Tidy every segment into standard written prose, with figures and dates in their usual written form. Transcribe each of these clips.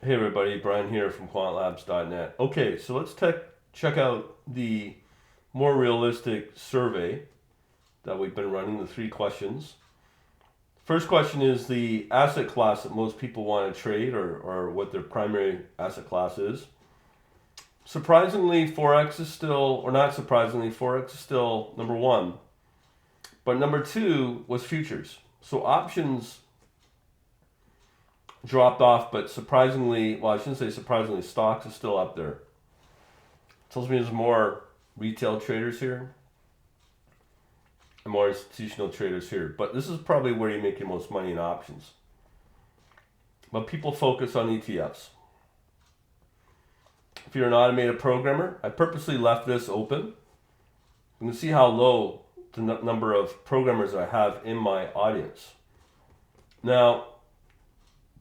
Hey everybody, Brian here from quantlabs.net. Okay, so let's check out the more realistic survey that we've been running, the 3 questions. First question is the asset class that most people want to trade or what their primary asset class is. Surprisingly, forex is still, or not surprisingly, forex is still number 1. But number 2 was futures. So options dropped off, but surprisingly, well, I shouldn't say surprisingly, stocks is still up there. Tells me there's more retail traders here and more institutional traders here. But this is probably where you make your most money in options. But people focus on ETFs. If you're an automated programmer, I purposely left this open. You can see how low the number of programmers I have in my audience. Now,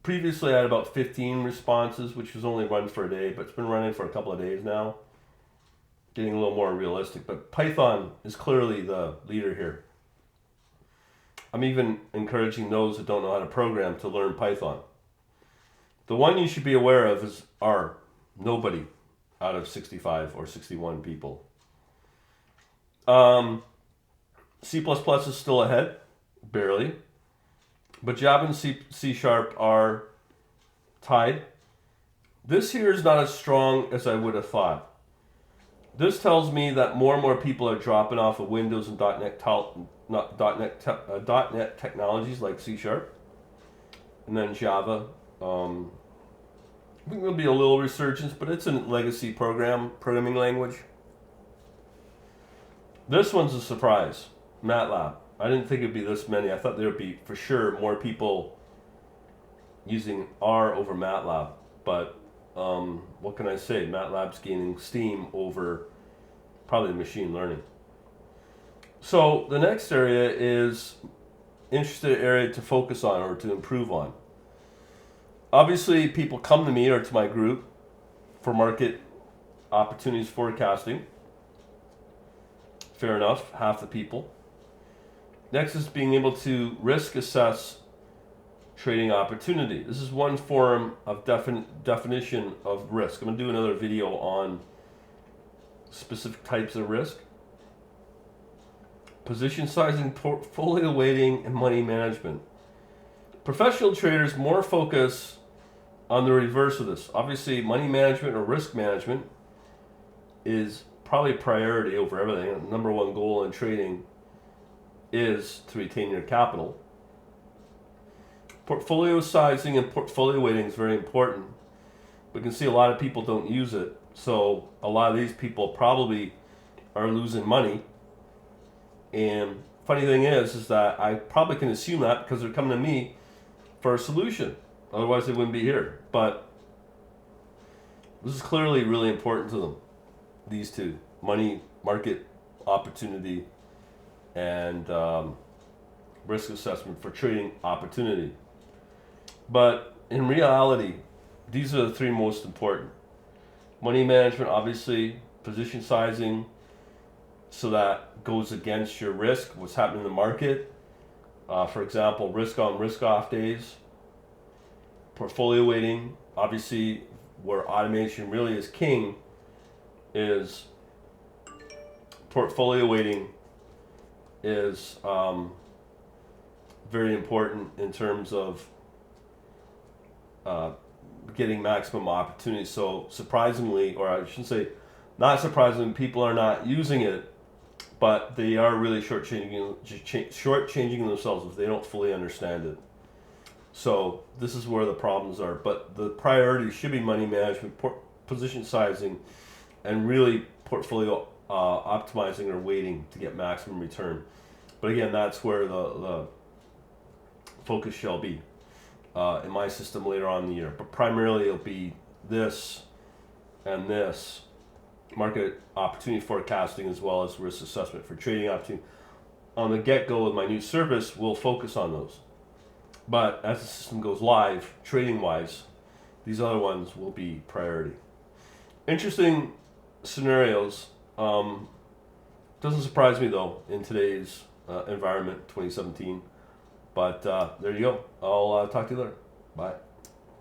previously, I had about 15 responses, which was only run for a day, but it's been running for a couple of days now. Getting a little more realistic, but Python is clearly the leader here. I'm even encouraging those that don't know how to program to learn Python. The one you should be aware of is R. Nobody out of 65 or 61 people. C++ is still ahead, barely. But Java and C Sharp are tied. This here is not as strong as I would have thought. This tells me that more and more people are dropping off of Windows and .NET technologies like C Sharp. And then Java. I think there'll be a little resurgence, but it's a legacy programming language. This one's a surprise. MATLAB. I didn't think it'd be this many. I thought there would be, for sure, more people using R over MATLAB. But what can I say? MATLAB's gaining steam over probably machine learning. So the next area is interesting area to focus on or to improve on. Obviously, people come to me or to my group for market opportunities forecasting. Fair enough, half the people. Next is being able to risk assess trading opportunity. This is one form of definition of risk. I'm going to do another video on specific types of risk. Position sizing, portfolio weighting, and money management. Professional traders more focus on the reverse of this. Obviously, money management or risk management is probably priority over everything. The number one goal in trading is to retain your capital. Portfolio sizing and portfolio weighting is very important. We can see a lot of people don't use it. So a lot of these people probably are losing money. And funny thing is that I probably can assume that because they're coming to me for a solution. Otherwise they wouldn't be here. But this is clearly really important to them. These two, money, market opportunity, and risk assessment for trading opportunity. But in reality, these are the 3 most important. Money management, obviously, position sizing, so that goes against your risk, what's happening in the market. For example, risk on, risk off days. Portfolio weighting, obviously, where automation really is king, is portfolio weighting is very important in terms of getting maximum opportunity. So surprisingly, or I shouldn't say not surprisingly, people are not using it, but they are really shortchanging themselves if they don't fully understand it. So this is where the problems are. But the priority should be money management, position sizing, and really portfolio optimizing or weighting to get maximum return. But again, that's where the focus shall be in my system later on in the year. But primarily it'll be this and this, market opportunity forecasting as well as risk assessment for trading opportunity. On the get-go with my new service, we'll focus on those. But as the system goes live, trading-wise, these other ones will be priority. Interesting scenarios. Doesn't surprise me though in today's environment, 2017. But there you go. I'll talk to you later. Bye.